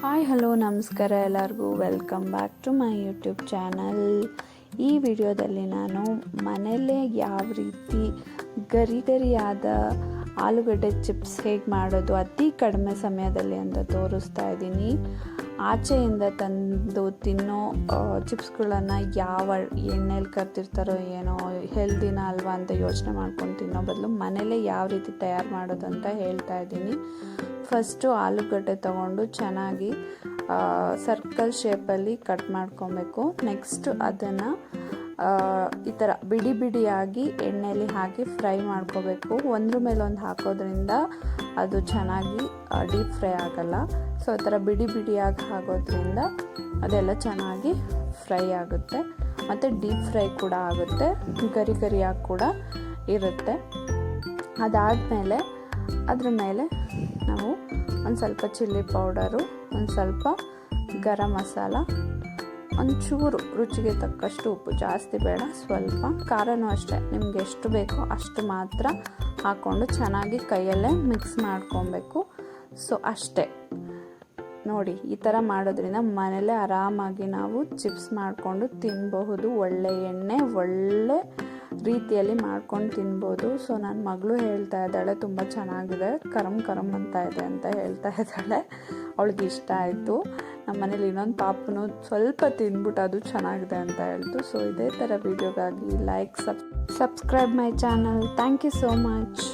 Hi hello ನಮಸ್ಕಾರ ಎಲ್ಲರಿಗೂ, welcome back to my YouTube channel. ಈ ವಿಡಿಯೋದಲ್ಲಿ ನಾನು ಮನೆಯಲ್ಲೇ ಯಾವ ರೀತಿ ಗರಿಗರಿಯಾದ ಆಲೂಗಡ್ಡೆ ಚಿಪ್ಸ್ ಹೇಗೆ ಮಾಡೋದು ಅತಿ ಕಡಿಮೆ ಸಮಯದಲ್ಲಿ ಅಂತ ತೋರಿಸ್ತಾ ಇದ್ದೀನಿ. ಆಚೆಯಿಂದ ತಂದು ತಿನ್ನೋ ಚಿಪ್ಸ್ಗಳನ್ನು ಯಾವ ಎಣ್ಣೆಲಿ ಕರ್ತಿರ್ತಾರೋ ಏನೋ, ಹೆಲ್ದಿನ ಅಲ್ವಾ ಅಂತ ಯೋಚನೆ ಮಾಡ್ಕೊಂಡು ತಿನ್ನೋ ಬದಲು ಮನೇಲೇ ಯಾವ ರೀತಿ ತಯಾರು ಮಾಡೋದು ಅಂತ ಹೇಳ್ತಾ ಇದ್ದೀನಿ. ಫಸ್ಟು ಆಲೂಗಡ್ಡೆ ತೊಗೊಂಡು ಚೆನ್ನಾಗಿ ಸರ್ಕಲ್ ಶೇಪಲ್ಲಿ ಕಟ್ ಮಾಡ್ಕೊಬೇಕು. ನೆಕ್ಸ್ಟ್ ಅದನ್ನು ಈ ಥರ ಬಿಡಿ ಬಿಡಿಯಾಗಿ ಎಣ್ಣೆಯಲ್ಲಿ ಹಾಕಿ ಫ್ರೈ ಮಾಡ್ಕೋಬೇಕು. ಒಂದ್ರ ಮೇಲೆ ಒಂದು ಹಾಕೋದ್ರಿಂದ ಅದು ಚೆನ್ನಾಗಿ ಡೀಪ್ ಫ್ರೈ ಆಗೋಲ್ಲ. ಸೊ ಆ ಥರ ಬಿಡಿ ಬಿಡಿಯಾಗಿ ಹಾಕೋದ್ರಿಂದ ಅದೆಲ್ಲ ಚೆನ್ನಾಗಿ ಫ್ರೈ ಆಗುತ್ತೆ ಮತ್ತು ಡೀಪ್ ಫ್ರೈ ಕೂಡ ಆಗುತ್ತೆ, ಗರಿ ಗರಿಯಾಗಿ ಕೂಡ ಇರುತ್ತೆ. ಅದಾದಮೇಲೆ ಅದ್ರ ಮೇಲೆ ನಾವು ಒಂದು ಸ್ವಲ್ಪ ಚಿಲ್ಲಿ ಪೌಡರು, ಒಂದು ಸ್ವಲ್ಪ ಗರಂ ಮಸಾಲ, ಒಂಚೂರು ರುಚಿಗೆ ತಕ್ಕಷ್ಟು ಉಪ್ಪು, ಜಾಸ್ತಿ ಬೇಡ, ಸ್ವಲ್ಪ ಖಾರನೂ ಅಷ್ಟೇ ನಿಮ್ಗೆ ಎಷ್ಟು ಬೇಕೋ ಅಷ್ಟು ಮಾತ್ರ ಹಾಕ್ಕೊಂಡು ಚೆನ್ನಾಗಿ ಕೈಯಲ್ಲೇ ಮಿಕ್ಸ್ ಮಾಡ್ಕೊಬೇಕು. ಸೊ ಅಷ್ಟೇ ನೋಡಿ, ಈ ಥರ ಮಾಡೋದ್ರಿಂದ ಮನೇಲೇ ಆರಾಮಾಗಿ ನಾವು ಚಿಪ್ಸ್ ಮಾಡಿಕೊಂಡು ತಿನ್ನಬಹುದು. ಒಳ್ಳೆ ಎಣ್ಣೆ, ಒಳ್ಳೆ ರೀತಿಯಲ್ಲಿ ಮಾಡ್ಕೊಂಡು ತಿನ್ಬೋದು. ಸೊ ನನ್ನ ಮಗಳು ಹೇಳ್ತಾ ಇದ್ದಾಳೆ ತುಂಬ ಚೆನ್ನಾಗಿದೆ, ಕರಮ್ ಕರಮ್ ಅಂತ ಇದೆ ಅಂತ ಹೇಳ್ತಾ ಇದ್ದಾಳೆ. ಅವಳಿಗೆ ಇಷ್ಟ ಆಯಿತು. ನಮ್ಮ ಮನೇಲಿ ಇನ್ನೊಂದು ಪಾಪನು ಸ್ವಲ್ಪ ತಿಂದ್ಬಿಟ್ಟು ಅದು ಚೆನ್ನಾಗಿದೆ ಅಂತ ಹೇಳ್ತು. ಸೊ ಇದೇ ಥರ ವೀಡಿಯೋಗಾಗಿ like, subscribe my channel. Thank you so much.